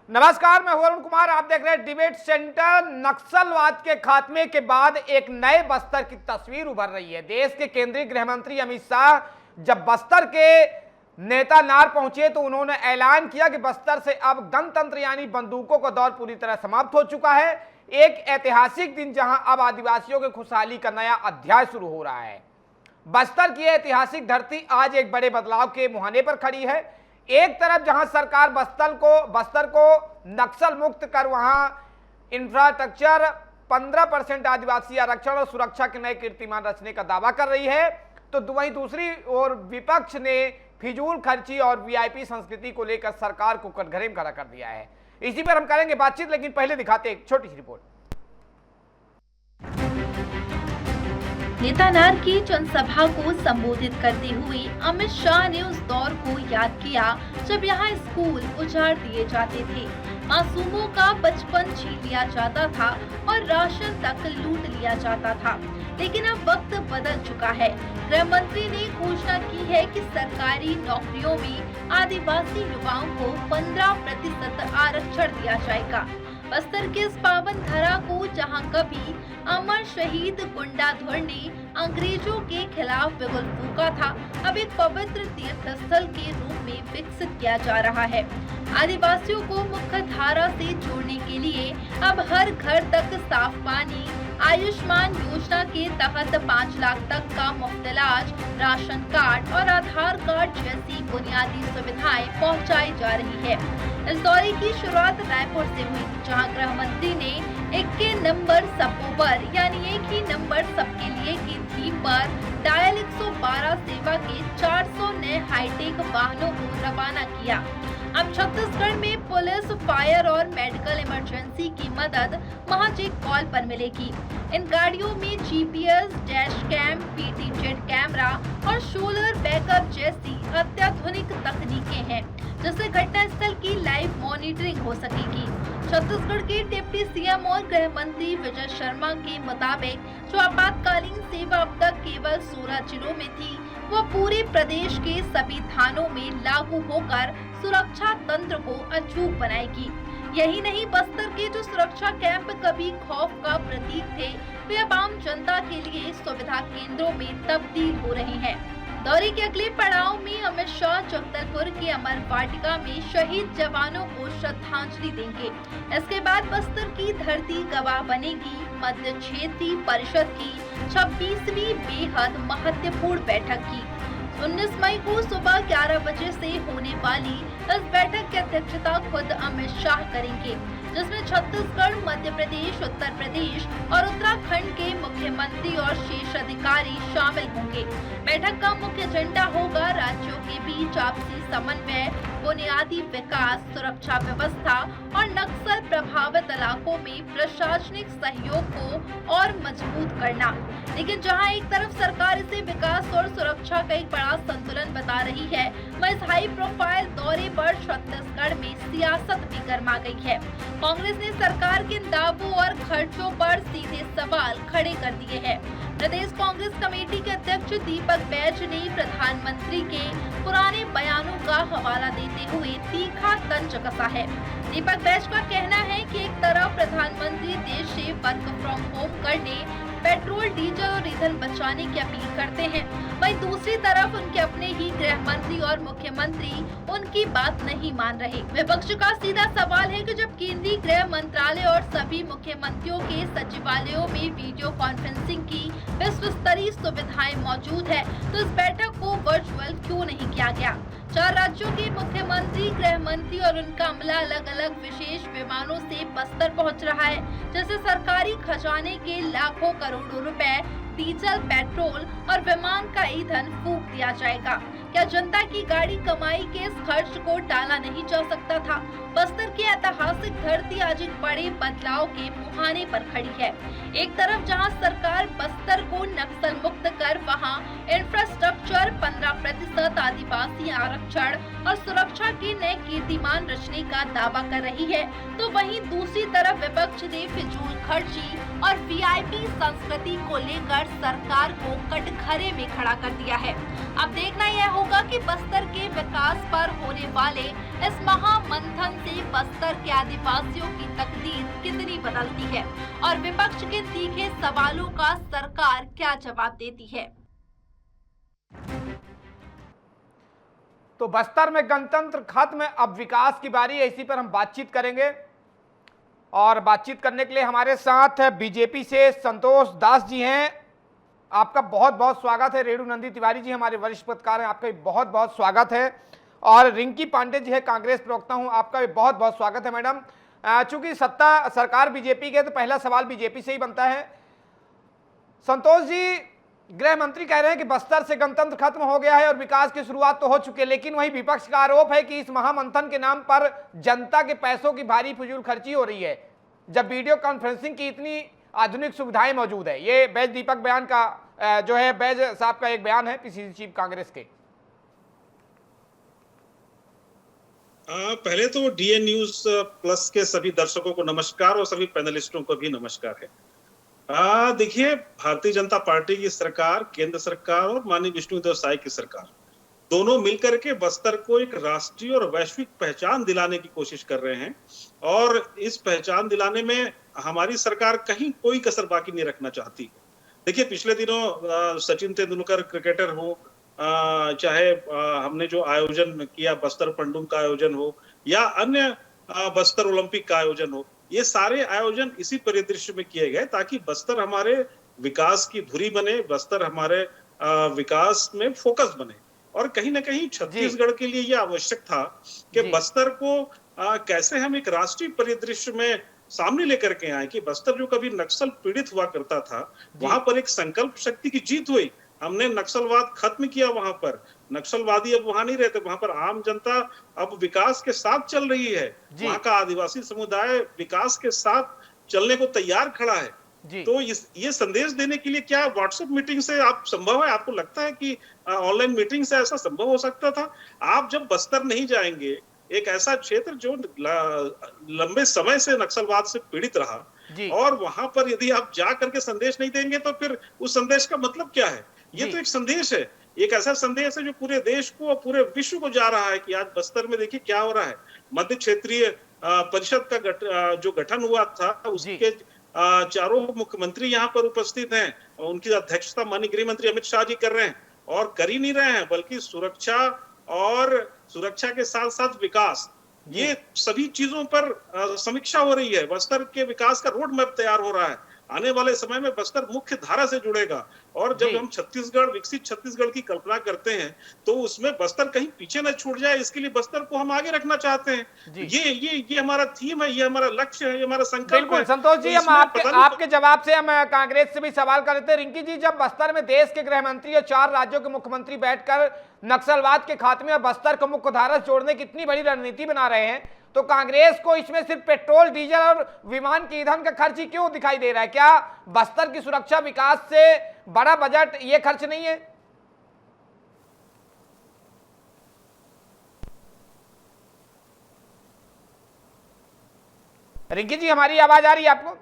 नमस्कार, मैं वरुण कुमार। आप देख रहे हैं डिबेट सेंटर। नक्सलवाद के खात्मे के बाद एक नए बस्तर की तस्वीर उभर रही है। देश के केंद्रीय गृह मंत्री अमित शाह जब बस्तर के नेता नार पहुंचे तो उन्होंने ऐलान किया कि बस्तर से अब गणतंत्र यानी बंदूकों का दौर पूरी तरह समाप्त हो चुका है। एक ऐतिहासिक दिन जहां अब आदिवासियों की खुशहाली का नया अध्याय शुरू हो रहा है। बस्तर की ऐतिहासिक धरती आज एक बड़े बदलाव के मुहाने पर खड़ी है। एक तरफ जहां सरकार बस्तर को नक्सल मुक्त कर वहां इंफ्रास्ट्रक्चर 15% आदिवासी आरक्षण और सुरक्षा के नए कीर्तिमान रचने का दावा कर रही है, तो वहीं दूसरी ओर विपक्ष ने फिजूल खर्ची और वीआईपी संस्कृति को लेकर सरकार को कटघरे में खड़ा कर दिया है। इसी पर हम करेंगे बातचीत, लेकिन पहले दिखाते एक छोटी सी रिपोर्ट। नेता नार की जनसभा को संबोधित करते हुए अमित शाह ने उस दौर को याद किया जब यहाँ स्कूल उजाड़ दिए जाते थे, मासूमों का बचपन छीन लिया जाता था और राशन तक लूट लिया जाता था। लेकिन अब वक्त बदल चुका है। गृह मंत्री ने घोषणा की है कि सरकारी नौकरियों में आदिवासी युवाओं को 15% आरक्षण दिया जाएगा। बस्तर के इस पावन धरा को जहां कभी अमर शहीद गुंडाधुर ने अंग्रेजों के खिलाफ बिगुल फूंका था, अब एक पवित्र तीर्थ स्थल के रूप में विकसित किया जा रहा है। आदिवासियों को मुख्य धारा से जोड़ने के लिए अब हर घर तक साफ पानी, आयुष्मान योजना के तहत 5 लाख तक का मुफ्त इलाज, राशन कार्ड और आधार कार्ड जैसी बुनियादी सुविधाएं पहुंचाई जा रही है। इस दौरे की शुरुआत रायपुर से हुई, जहां गृह मंत्री ने 21 नंबर सबोबर यानी एक ही नंबर सबके लिए की थीम पर डायल 112 सेवा के 400 नए हाईटेक वाहनों को रवाना किया। अब छत्तीसगढ़ में पुलिस, फायर और मेडिकल इमरजेंसी की मदद महज एक कॉल पर मिलेगी। इन गाड़ियों में GPS, dash cam, PT Z camera और सोलर बैकअप जैसी अत्याधुनिक तकनीकें हैं, जिससे घटनास्थल की लाइव मॉनिटरिंग हो सकेगी। छत्तीसगढ़ के डिप्टी सीएम और गृह मंत्री विजय शर्मा के मुताबिक जो आपातकालीन सेवा अब तक केवल 16 जिलों में थी, वो पूरे प्रदेश के सभी थानों में लागू होकर सुरक्षा तंत्र को अचूक बनाएगी। यही नहीं, बस्तर के जो सुरक्षा कैंप कभी खौफ का प्रतीक थे, वे अब आम जनता के लिए सुविधा केंद्रों में तब्दील हो रहे हैं। दौरे के अगले पड़ाव में अमित शाह जगदलपुर के अमर वाटिका में शहीद जवानों को श्रद्धांजलि देंगे। इसके बाद बस्तर की धरती गवाह बनेगी मध्य क्षेत्रीय परिषद की 26वीं बेहद महत्वपूर्ण बैठक की। 19 मई को सुबह 11 बजे से होने वाली इस बैठक की अध्यक्षता खुद अमित शाह करेंगे, जिसमें छत्तीसगढ़, मध्य प्रदेश, उत्तर प्रदेश और उत्तराखंड के मुख्यमंत्री और शीर्ष अधिकारी शामिल होंगे। बैठक का मुख्य एजेंडा होगा राज्यों के बीच आपसी समन्वय, बुनियादी विकास, सुरक्षा व्यवस्था और नक्सल प्रभावित इलाकों में प्रशासनिक सहयोग को और मजबूत करना। लेकिन जहां एक तरफ सरकार इसे विकास और सुरक्षा का एक बड़ा संतुलन बता रही है, वहीं इस हाई प्रोफाइल दौरे पर छत्तीसगढ़ में सियासत भी गर्मा गई है। कांग्रेस ने सरकार के दावों और खर्चों पर सीधे सवाल खड़े कर दिए हैं। प्रदेश कांग्रेस कमेटी के अध्यक्ष दीपक बैज ने प्रधानमंत्री के पुराने बयानों का हवाला देते हुए तीखा तंज कसा है। दीपक बैज का कहना है कि एक तरफ प्रधानमंत्री देश से वर्क फ्रॉम होम करने, पेट्रोल, डीजल और ईंधन बचाने की अपील करते हैं, वहीं दूसरी तरफ उनके अपने ही गृह मंत्री और मुख्यमंत्री उनकी बात नहीं मान रहे। विपक्ष का सीधा सवाल है कि जब केंद्रीय गृह मंत्रालय और सभी मुख्यमंत्रियों के सचिवालयों में वीडियो कॉन्फ्रेंसिंग की विश्व स्तरीय सुविधाएं मौजूद है, तो इस बैठक को वर्चुअल क्यों नहीं किया गया? 4 राज्यों के मुख्यमंत्री, गृह मंत्री और उनका अमला अलग अलग विशेष विमानों से बस्तर पहुंच रहा है, जैसे सरकारी खजाने के लाखों करोड़ों रुपए डीजल, पेट्रोल और विमान का ईंधन फूंक दिया जाएगा। क्या जनता की गाड़ी कमाई के इस खर्च को टाला नहीं जा सकता था? बस्तर की ऐतिहासिक धरती आज एक बड़े बदलाव के मुहाने पर खड़ी है। एक तरफ जहां सरकार बस्तर को नक्सल मुक्त कर वहां इंफ्रास्ट्रक्चर, 15% आदिवासी आरक्षण और सुरक्षा के नए कीर्तिमान रचने का दावा कर रही है, तो वहीं दूसरी तरफ विपक्ष ने फिजूल खर्ची और वीआईपी संस्कृति को लेकर सरकार को कटघरे में खड़ा कर दिया है। अब देखना यह होगा कि बस्तर के विकास पर होने वाले इस महामंथन से बस्तर के आदिवासियों की तकदीर कितनी बदलती है और विपक्ष के तीखे सवालों का सरकार क्या जवाब देती है। तो बस्तर में गणतंत्र खत्म, अब विकास की बारी है, इसी पर हम बातचीत करेंगे। और बातचीत करने के लिए हमारे साथ बीजेपी से संतोष दास जी हैं। आपका बहुत बहुत स्वागत है। रेणु नंदी तिवारी जी हमारे वरिष्ठ पत्रकार हैं, आपका भी बहुत बहुत स्वागत है। और रिंकी पांडे जी है, कांग्रेस प्रवक्ता हूं, आपका भी बहुत बहुत स्वागत है मैडम। चूंकि सत्ता सरकार बीजेपी के, तो पहला सवाल बीजेपी से ही बनता है। संतोष जी, गृह मंत्री कह रहे हैं कि बस्तर से गणतंत्र खत्म हो गया है और विकास की शुरुआत तो हो चुकी है, लेकिन वहीं विपक्ष का आरोप है कि इस महामंथन के नाम पर जनता के पैसों की भारी फिजूल खर्ची हो रही है, जब वीडियो कॉन्फ्रेंसिंग की इतनी आधुनिक सुविधाएं मौजूद है। ये बैज दीपक बयान का जो है बैज साहब का एक बयान है, पीसीसी चीफ कांग्रेस के। पहले तो डीएन न्यूज प्लस के सभी दर्शकों को नमस्कार और सभी पैनलिस्टों को भी नमस्कार है। देखिए, भारतीय जनता पार्टी की सरकार, केंद्र सरकार और माननीय विष्णुदेव साय की सरकार, दोनों मिलकर के बस्तर को एक राष्ट्रीय और वैश्विक पहचान दिलाने की कोशिश कर रहे हैं। और इस पहचान दिलाने में हमारी सरकार कहीं कोई कसर बाकी नहीं रखना चाहती। देखिए, पिछले दिनों सचिन तेंदुलकर क्रिकेटर हो, चाहे हमने जो आयोजन किया बस्तर पंडुम का आयोजन हो या अन्य बस्तर ओलंपिक का आयोजन हो, ये सारे आयोजन इसी परिदृश्य में किए गए ताकि बस्तर हमारे विकास की धुरी बने, बस्तर हमारे विकास में फोकस बने। और कहीं ना कहीं छत्तीसगढ़ के लिए यह आवश्यक था कि बस्तर को कैसे हम एक राष्ट्रीय परिदृश्य में सामने लेकर के आए कि बस्तर जो कभी नक्सल पीड़ित हुआ करता था, वहां पर एक संकल्प शक्ति की जीत हुई। हमने नक्सलवाद खत्म किया, वहां पर नक्सलवादी अब वहां नहीं रहते, वहां पर आम जनता अब विकास के साथ चल रही है। वहां का आदिवासी समुदाय विकास के साथ चलने को तैयार खड़ा है। तो ये संदेश देने के लिए क्या व्हाट्सएप मीटिंग से आप संभव है? आपको लगता है कि ऑनलाइन मीटिंग से ऐसा संभव हो सकता था? आप जब बस्तर नहीं जाएंगे, एक ऐसा क्षेत्र जो लंबे समय से नक्सलवाद से पीड़ित रहा, और वहां पर यदि आप जा करके संदेश नहीं देंगे तो फिर उस संदेश का मतलब क्या है? ये तो एक संदेश है, एक ऐसा संदेश है जो पूरे देश को, पूरे विश्व को जा रहा है कि आज बस्तर में देखिए क्या हो रहा है। मध्य क्षेत्रीय परिषद का जो गठन हुआ था, उसके चारों मुख्यमंत्री यहाँ पर उपस्थित हैं और उनकी अध्यक्षता माननीय गृह मंत्री अमित शाह जी कर रहे हैं। और कर ही नहीं रहे हैं, बल्कि सुरक्षा और सुरक्षा के साथ साथ विकास, ये सभी चीजों पर समीक्षा हो रही है। बस्तर के विकास का रोड मैप तैयार हो रहा है। आने वाले समय में बस्तर मुख्य धारा से जुड़ेगा। और जब हम छत्तीसगढ़, विकसित छत्तीसगढ़ की कल्पना करते हैं, तो उसमें बस्तर कहीं पीछे न छूट जाए, इसके लिए बस्तर को हम आगे रखना चाहते हैं। ये हमारा थीम है, ये हमारा लक्ष्य है, ये हमारा संकल्प है। बिल्कुल संतोष जी, हम आपके जवाब से हम कांग्रेस से भी सवाल कर लेते हैं। रिंकी जी, जब बस्तर में देश के गृह मंत्री और 4 राज्यों के मुख्यमंत्री बैठकर नक्सलवाद के खात्मे और बस्तर को मुख्य धारा जोड़ने की इतनी बड़ी रणनीति बना रहे हैं, तो कांग्रेस को इसमें सिर्फ पेट्रोल, डीजल और विमान के ईंधन का खर्च ही क्यों दिखाई दे रहा है? क्या बस्तर की सुरक्षा विकास से बड़ा बजट ये खर्च नहीं है? रिंकी जी, हमारी आवाज आ रही है आपको?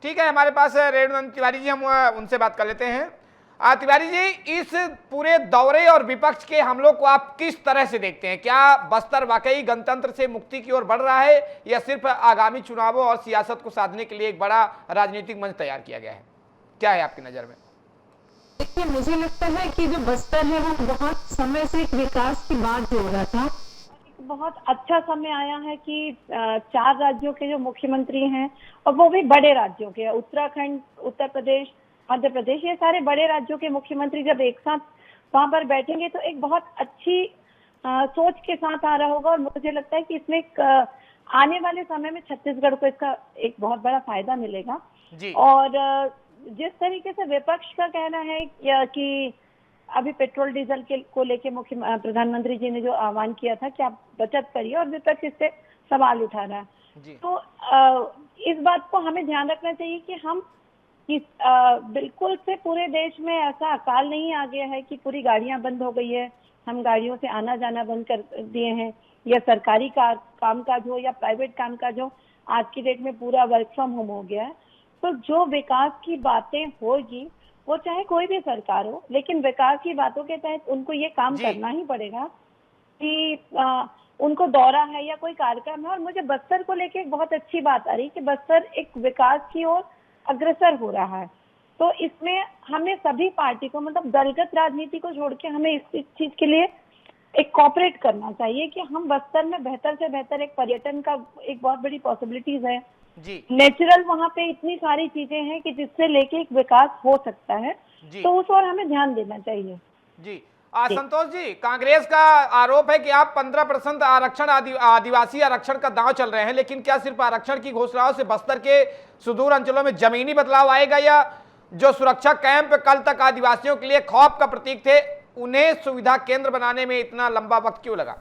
ठीक है, हमारे पास रेणु तिवारी जी, हम उनसे बात कर लेते हैं। तिवारी जी, इस पूरे दौरे और विपक्ष के हमलों को आप किस तरह से देखते हैं? क्या बस्तर वाकई गणतंत्र से मुक्ति की ओर बढ़ रहा है, या सिर्फ आगामी चुनावों और सियासत को साधने के लिए एक बड़ा राजनीतिक मंच तैयार किया गया है? क्या है आपकी नजर में? देखिए, मुझे लगता है कि जो बस्तर है वो बहुत समय से एक विकास की बात जोड़ रहा था। बहुत अच्छा समय आया है कि 4 राज्यों के जो मुख्यमंत्री हैं, और वो भी बड़े राज्यों के, उत्तराखंड, उत्तर प्रदेश, मध्य प्रदेश, ये सारे बड़े राज्यों के मुख्यमंत्री जब एक साथ वहां पर बैठेंगे तो एक बहुत अच्छी सोच के साथ आ रहा होगा। और मुझे लगता है कि इसमें आने वाले समय में छत्तीसगढ़ को इसका एक बहुत बड़ा फायदा मिलेगा। और जिस तरीके से विपक्ष का कहना है कि अभी पेट्रोल डीजल को लेके प्रधानमंत्री जी ने जो आह्वान किया था कि आप बचत करिए, और विपक्ष इससे सवाल उठा रहा है, तो इस बात को हमें ध्यान रखना चाहिए कि हम बिल्कुल से पूरे देश में ऐसा अकाल नहीं आ गया है कि पूरी गाड़ियां बंद हो गई है, हम गाड़ियों से आना जाना बंद कर दिए हैं, या सरकारी कामकाज हो या प्राइवेट कामकाज हो, आज की डेट में पूरा वर्क फ्रॉम होम हो गया है। तो जो विकास की बातें होगी वो चाहे कोई भी सरकार हो, लेकिन विकास की बातों के तहत उनको ये काम जी। करना ही पड़ेगा कि उनको दौरा है या कोई कार्यक्रम है। और मुझे बस्तर को लेके एक बहुत अच्छी बात आ रही कि बस्तर एक विकास की ओर अग्रसर हो रहा है। तो इसमें हमें सभी पार्टी को, मतलब दलगत राजनीति को छोड़ के, हमें इस चीज के लिए एक कॉपरेट करना चाहिए कि हम बस्तर में बेहतर से बेहतर एक पर्यटन का एक बहुत बड़ी पॉसिबिलिटीज है। जी नेचुरल वहाँ पे इतनी सारी चीजें हैं कि जिससे लेके एक विकास हो सकता है, जी तो उस ओर हमें ध्यान देना चाहिए। जी संतोष जी, कांग्रेस का आरोप है कि आप 15% आरक्षण आदिवासी आरक्षण का दांव चल रहे हैं, लेकिन क्या सिर्फ आरक्षण की घोषणाओं से बस्तर के सुदूर अंचलों में जमीनी बदलाव आएगा, या जो सुरक्षा कैंप कल तक आदिवासियों के लिए खौफ का प्रतीक थे, उन्हें सुविधा केंद्र बनाने में इतना लंबा वक्त क्यों लगा?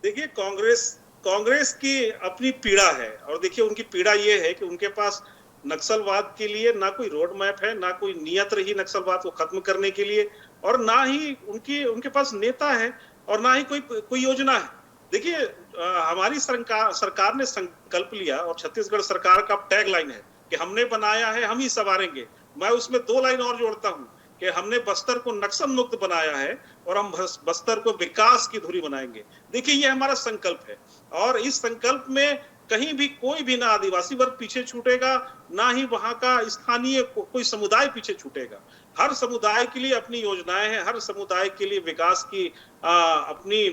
देखिए, कांग्रेस की अपनी पीड़ा है, और देखिए उनकी पीड़ा ये है कि उनके पास नक्सलवाद के लिए ना कोई रोड मैप है, ना कोई नियत रही नक्सलवाद को खत्म करने के लिए, और ना ही उनके पास नेता है, और ना ही कोई योजना है। देखिए, हमारी सरकार ने संकल्प लिया, और छत्तीसगढ़ सरकार का टैगलाइन है कि हमने बनाया है, हम ही संवारेंगे। मैं उसमें 2 लाइन और जोड़ता हूं कि हमने बस्तर को नक्सल मुक्त बनाया है, और हम बस्तर को विकास की धुरी बनाएंगे। देखिए, ये हमारा संकल्प है, और इस संकल्प में कहीं भी कोई भी ना आदिवासी वर्ग पीछे छूटेगा, ना ही वहां का स्थानीय कोई समुदाय पीछे छूटेगा। हर समुदाय के लिए अपनी योजनाएं हैं, हर समुदाय के लिए विकास की अपनी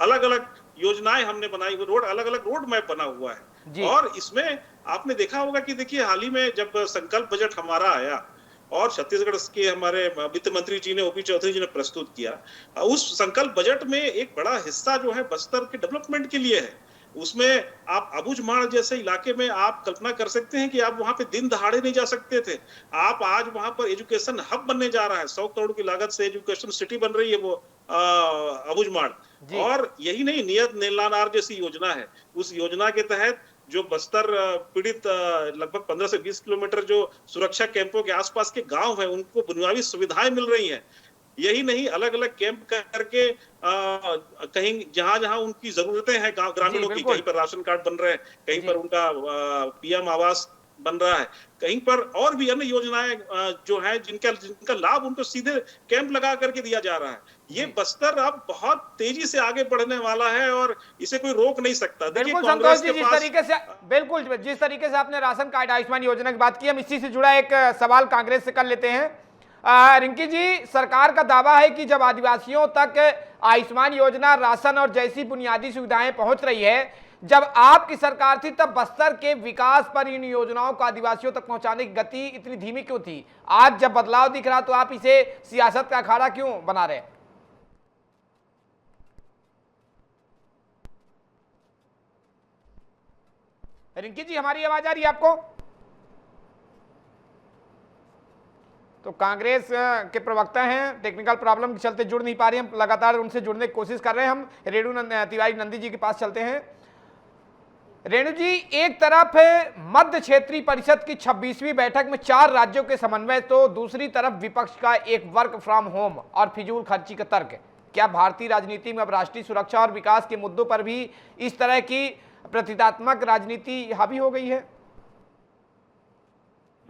अलग अलग योजनाएं हमने बनाई हुई, अलग अलग रोड मैप बना हुआ है। और इसमें आपने देखा होगा कि देखिए, हाल ही में जब संकल्प बजट हमारा आया और छत्तीसगढ़ के हमारे वित्त मंत्री जी ने, ओपी चौधरी जी ने प्रस्तुत किया, उस संकल्प बजट में एक बड़ा हिस्सा जो है बस्तर के डेवलपमेंट के लिए है। उसमें आप अबूझमाड़ जैसे इलाके में आप कल्पना कर सकते हैं कि आप वहां पे दिन दहाड़े नहीं जा सकते थे। आप आज वहां पर एजुकेशन हब बनने जा रहा है, 100 करोड़ की लागत से एजुकेशन सिटी बन रही है वो अबूझमाड़। और यही नहीं, नियत नीलानार जैसी योजना है, उस योजना के तहत जो बस्तर पीड़ित लगभग 15 से 20 किलोमीटर जो सुरक्षा कैंपों के आसपास के गांव हैं, उनको बुनियादी सुविधाएं मिल रही हैं। यही नहीं, अलग अलग कैंप करके कहीं जहां जहां उनकी जरूरतें हैं ग्रामीणों की, कहीं पर राशन कार्ड बन रहे हैं, कहीं पर उनका पीएम आवास बन रहा है, कहीं पर और भी अन्य योजनाएं जो है जिनका लाभ उनको सीधे कैंप लगा करके दिया जा रहा है। ये बस्तर अब बहुत तेजी से आगे बढ़ने वाला है, और इसे कोई रोक नहीं सकता। बिल्कुल संतोष जी, जिस तरीके से आपने राशन कार्ड आयुष्मान योजना की बात की, हम इसी से जुड़ा एक सवाल कांग्रेस से कर लेते हैं। रिंकी जी, सरकार का दावा है कि जब आदिवासियों तक आयुष्मान योजना, राशन और जैसी बुनियादी सुविधाएं पहुंच रही है, जब आपकी सरकार थी तब बस्तर के विकास पर इन योजनाओं को आदिवासियों तक पहुंचाने की गति इतनी धीमी क्यों थी? आज जब बदलाव दिख रहा तो आप इसे सियासत का अखाड़ा क्यों बना रहे हैं? रिंकी जी, हमारी आवाज आ रही है आपको? तो कांग्रेस के प्रवक्ता हैं, टेक्निकल प्रॉब्लम के चलते जुड़ नहीं पा रहे हैं, हम लगातार उनसे जुड़ने की कोशिश कर रहे हैं। हम रेणु तिवारी नंदी जी के पास चलते हैं। रेणु जी, एक तरफ मध्य क्षेत्रीय परिषद की 26वीं बैठक में 4 राज्यों के समन्वय, तो दूसरी तरफ विपक्ष का एक वर्क फ्रॉम होम और फिजूल खर्ची का तर्क। क्या भारतीय राजनीति में अब राष्ट्रीय सुरक्षा और विकास के मुद्दों पर भी इस तरह की प्रतीकात्मक राजनीति हावी हो गई है?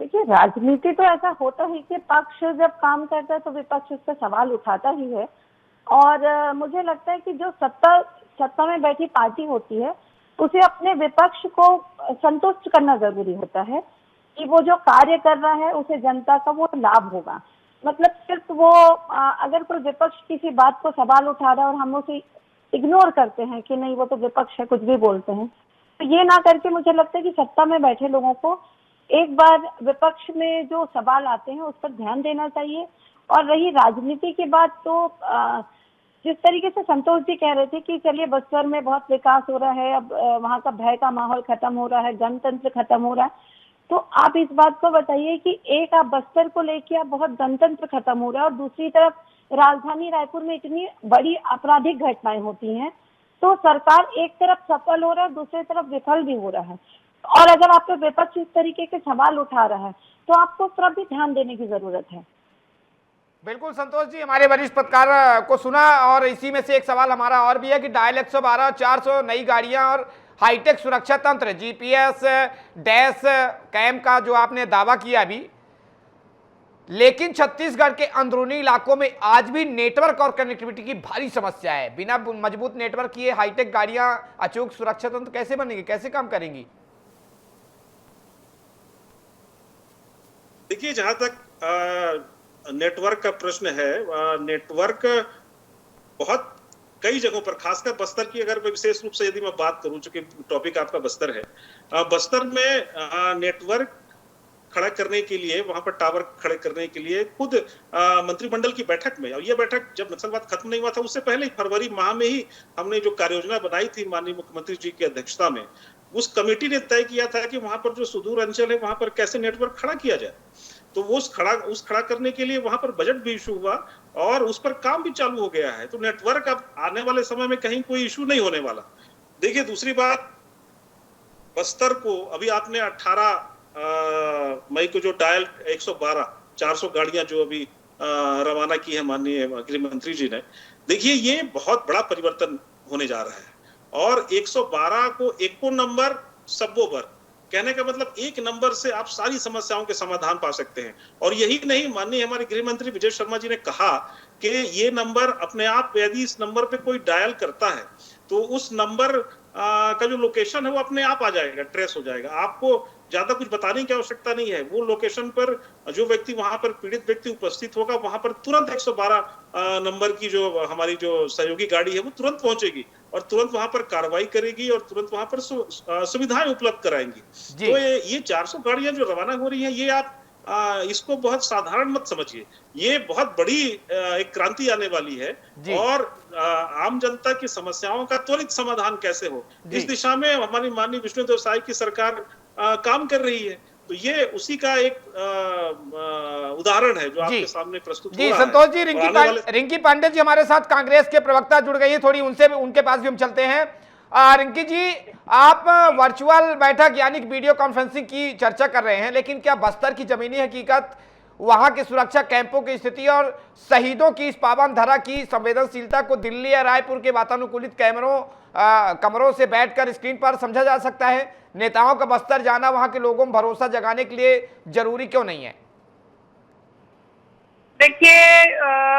देखिए, राजनीति तो ऐसा होता ही कि पक्ष जब काम करता है तो विपक्ष उस पर सवाल उठाता ही है। और मुझे लगता है कि जो सत्ता में बैठी पार्टी होती है, उसे अपने विपक्ष को संतुष्ट करना जरूरी होता है कि वो जो कार्य कर रहा है उसे जनता का वो लाभ होगा। मतलब सिर्फ वो अगर कोई विपक्ष किसी बात को सवाल उठा रहा है और हम उसे इग्नोर करते हैं कि नहीं वो तो विपक्ष है, कुछ भी बोलते हैं, तो ये ना करके मुझे लगता है कि सत्ता में बैठे लोगों को एक बार विपक्ष में जो सवाल आते हैं उस पर ध्यान देना चाहिए। और रही राजनीति की बात, तो जिस तरीके से संतोष जी कह रहे थे कि चलिए बस्तर में बहुत विकास हो रहा है, अब वहाँ का भय का माहौल खत्म हो रहा है, गणतंत्र खत्म हो रहा है, तो आप इस बात को बताइए कि एक आप बस्तर को लेके आप बहुत गणतंत्र खत्म हो रहा है, और दूसरी तरफ राजधानी रायपुर में इतनी बड़ी आपराधिक घटनाएं होती हैं, तो सरकार एक तरफ सफल हो रहा है, दूसरी तरफ विफल भी हो रहा है। और अगर आप पे विपक्ष इस तरीके के सवाल उठा रहा है तो आपको उस तरफ भी ध्यान देने की जरूरत है। बिल्कुल संतोष जी, हमारे वरिष्ठ पत्रकार को सुना, और इसी में से एक सवाल हमारा और भी है कि डायल 112 400 नई गाड़ियां और हाईटेक सुरक्षा तंत्र, जीपीएस डैश कैम का जो आपने दावा किया अभी, लेकिन छत्तीसगढ़ के अंदरूनी इलाकों में आज भी नेटवर्क और कनेक्टिविटी की भारी समस्या है। बिना मजबूत नेटवर्क किए हाईटेक गाड़ियां अचूक सुरक्षा तंत्र कैसे बनेंगी, कैसे काम करेंगी? देखिए, जहां तक नेटवर्क का प्रश्न है, नेटवर्क बहुत कई जगहों पर, खासकर बस्तर की अगर विशेष रूप से यदि मैं बात करूं, चूंकि टॉपिक आपका बस्तर है, बस्तर में नेटवर्क खड़ा करने के लिए, वहां पर टावर खड़े करने के लिए खुद मंत्रिमंडल की बैठक में, और यह बैठक जब नक्सलवाद खत्म नहीं हुआ था उससे पहले ही फरवरी माह में ही हमने जो कार्य योजना बनाई थी माननीय मुख्यमंत्री जी की अध्यक्षता में, उस कमेटी ने तय किया था कि वहां पर जो सुदूर अंचल है वहां पर कैसे नेटवर्क खड़ा किया जाए। तो वो उस खड़ा करने के लिए वहां पर बजट भी इशू हुआ और उस पर काम भी चालू हो गया है। तो नेटवर्क अब आने वाले समय में कहीं कोई इशू नहीं होने वाला। देखिए, दूसरी बात, बस्तर को अभी आपने 18 मई को जो डायल 112 400 गाड़ियां जो अभी रवाना की है माननीय गृह मंत्री जी ने, देखिए ये बहुत बड़ा परिवर्तन होने जा रहा है। और 112 को एको नंबर सबो बर, कहने का मतलब एक नंबर से आप सारी समस्याओं के समाधान पा सकते हैं। और यही नहीं, माननीय हमारे गृह मंत्री विजय शर्मा जी ने कहा कि ये नंबर अपने आप, यदि इस नंबर पे कोई डायल करता है तो उस नंबर का जो लोकेशन है वो अपने आप आ जाएगा, ट्रेस हो जाएगा। आपको ज्यादा कुछ बताने की आवश्यकता नहीं है। वो लोकेशन पर जो व्यक्ति, वहां पर पीड़ित व्यक्ति उपस्थित होगा, वहां पर तुरंत 112 नंबर की जो हमारी जो सहयोगी गाड़ी है वो तुरंत पहुंचेगी और तुरंत वहां पर कार्रवाई करेगी और तुरंत वहां पर सुविधाएं उपलब्ध कराएंगी। तो ये 400 गाड़ियां जो रवाना हो रही हैं, ये आप इसको बहुत साधारण मत समझिए, ये बहुत बड़ी एक क्रांति आने वाली है। और आम जनता की समस्याओं का त्वरित समाधान कैसे हो, इस दिशा में हमारी माननीय विष्णुदेव साय की सरकार काम कर रही है। तो ये उसी का एक उदाहरण है जो आपके सामने प्रस्तुत हो रहा है। संतोष जी, रिंकी पांडे जी हमारे साथ कांग्रेस के प्रवक्ता जुड़ गई है, थोड़ी उनसे भी, उनके पास भी हम चलते हैं। रिंकी जी, आप वर्चुअल बैठक यानी वीडियो कॉन्फ्रेंसिंग की चर्चा कर रहे हैं, लेकिन क्या बस्तर की जमीनी हकीकत, वहां के सुरक्षा कैंपों की स्थिति और शहीदों की इस पावन धरा की संवेदनशीलता को दिल्ली या रायपुर के वातानुकूलित कमरों से बैठकर स्क्रीन पर समझा जा सकता है? नेताओं का बस्तर जाना वहां के लोगों में भरोसा जगाने के लिए जरूरी क्यों नहीं है? देखिए,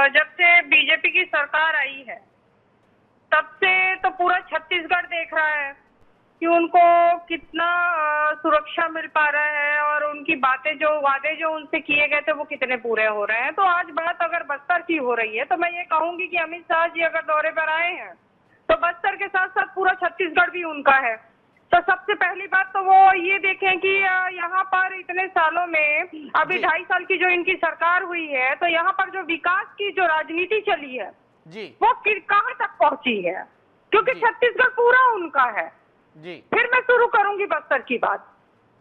जब से बीजेपी की सरकार आई है तब से तो पूरा छत्तीसगढ़ देख रहा है कि उनको कितना सुरक्षा मिल पा रहा है और उनकी बातें, जो वादे जो उनसे किए गए थे वो कितने पूरे हो रहे हैं। तो आज बात अगर बस्तर की हो रही है तो मैं ये कहूंगी कि अमित शाह जी अगर दौरे पर आए हैं तो बस्तर के साथ साथ पूरा छत्तीसगढ़ भी उनका है। तो सबसे पहली बात तो वो ये देखें कि यहाँ पर इतने सालों में, अभी 2.5 साल की जो इनकी सरकार हुई है, तो यहाँ पर जो विकास की जो राजनीति चली है वो कहाँ तक पहुंची है, क्योंकि छत्तीसगढ़ पूरा उनका है। फिर मैं शुरू करूंगी बस्तर की बात।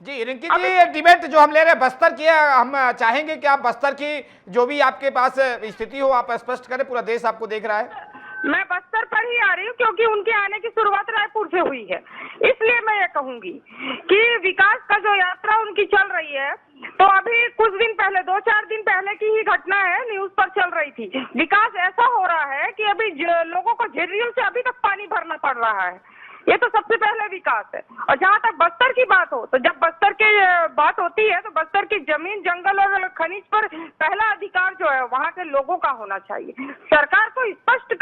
जी रिंकी जी, ये डिबेट जो हम ले रहे हैं बस्तर की, हम चाहेंगे कि आप बस्तर की जो भी आपके पास स्थिति हो आप स्पष्ट करें, पूरा देश आपको देख रहा है। मैं बस्तर पर ही आ रही हूँ क्योंकि उनके आने की शुरुआत रायपुर से हुई है, इसलिए मैं ये कहूंगी कि विकास का जो यात्रा उनकी चल रही है, तो अभी कुछ दिन पहले, 2-4 दिन पहले की ही घटना है, न्यूज पर चल रही थी। विकास ऐसा हो रहा है कि अभी लोगों को झिर्रियों से अभी तक पानी भरना पड़ रहा है। ये तो सबसे पहले विकास है। और जहाँ तक बस्तर की बात हो, तो जब बस्तर की बात होती है तो बस्तर की जमीन, जंगल और खनिज पर पहला अधिकार जो है वहाँ के लोगों का होना चाहिए। सरकार को स्पष्ट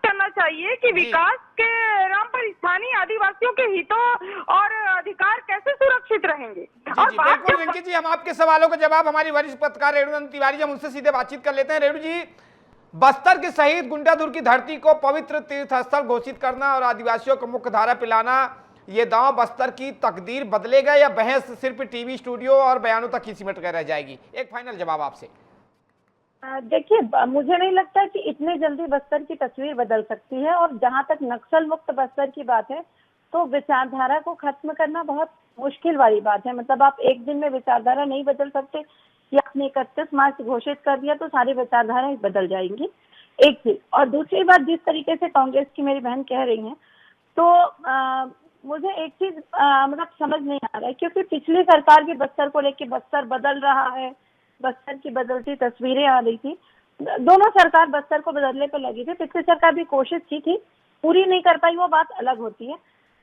करना चाहिए कि विकास के नाम पर स्थानीय आदिवासियों के हितों और अधिकार कैसे सुरक्षित रहेंगे। बिल्कुल रिंकी जी, हम आपके सवालों का जवाब हमारी वरिष्ठ पत्रकार रेणु तिवारी जी, हम उनसे सीधे बातचीत कर लेते हैं। रेणु जी, बस्तर के शहीद गुंडाधुर की धरती को पवित्र तीर्थस्थल घोषित करना और आदिवासियों को मुख्य धारा पिलाना, ये दांव बस्तर की तकदीर बदलेगा या बहस सिर्फ टीवी स्टूडियो और बयानों तक ही सिमट कर रह जाएगी? एक फाइनल जवाब आपसे। देखिए, मुझे नहीं लगता कि इतने जल्दी बस्तर की तस्वीर बदल सकती है। और जहां तक नक्सल मुक्त बस्तर की बात है, तो विचारधारा को खत्म करना बहुत मुश्किल वाली बात है। मतलब आप एक दिन में विचारधारा नहीं बदल सकते कि आपने 31 मार्च घोषित कर दिया तो सारी विचारधाराएं बदल जाएंगी, एक चीज। और दूसरी बात, जिस तरीके से कांग्रेस की मेरी बहन कह रही हैं, तो मुझे एक चीज मतलब समझ नहीं आ रहा है, क्योंकि पिछली सरकार भी बस्तर को लेके, बस्तर बदल रहा है, बस्तर की बदलती तस्वीरें आ रही थी, दोनों सरकार बस्तर को बदलने पर लगी थी। पिछली सरकार भी कोशिश की थी पूरी नहीं कर पाई वो बात अलग होती है,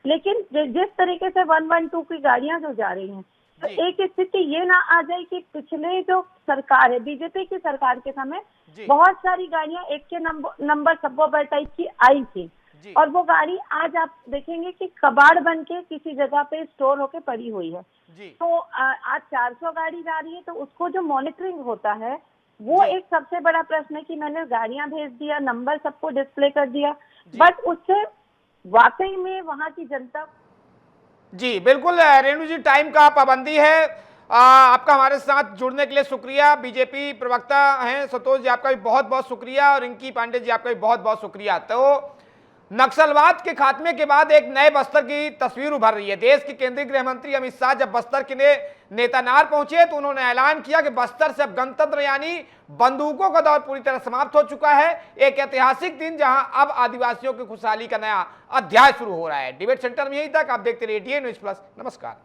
लेकिन जिस तरीके से 112 की गाड़ियां जो जा रही हैं, तो जी। एक स्थिति ये ना आ जाए कि पिछले जो सरकार है, बीजेपी की सरकार के समय जी। बहुत सारी गाड़ियां एक के नंबर सबवोबर टाइप की आई थी, जी। और वो गाड़ी आज आप देखेंगे कि कबाड़ बन के किसी जगह पे स्टोर होके पड़ी हुई है। जी। तो आज 400 गाड़ी जा रही है, तो उसको जो मॉनिटरिंग होता है वो जी। एक सबसे बड़ा प्रश्न है कि मैंने गाड़ियां भेज दिया, नंबर सबको डिस्प्ले कर दिया, जी। बट उससे वाकई में वहां की जनता। जी बिल्कुल रेणु जी, टाइम का पाबंदी है। आपका हमारे साथ जुड़ने के लिए शुक्रिया। बीजेपी प्रवक्ता हैं संतोष जी, आपका भी बहुत बहुत शुक्रिया, और रिंकी पांडे जी आपका भी बहुत बहुत शुक्रिया। तो नक्सलवाद के खात्मे के बाद एक नए बस्तर की तस्वीर उभर रही है। देश के केंद्रीय गृह मंत्री अमित शाह जब बस्तर के नेतानार पहुंचे तो उन्होंने ऐलान किया कि बस्तर से अब गणतंत्र यानी बंदूकों का दौर पूरी तरह समाप्त हो चुका है। एक ऐतिहासिक दिन जहां अब आदिवासियों की खुशहाली का नया अध्याय शुरू हो रहा है। डिबेट सेंटर में यही तक। आप देखते रहिए डीएन न्यूज़ प्लस। नमस्कार।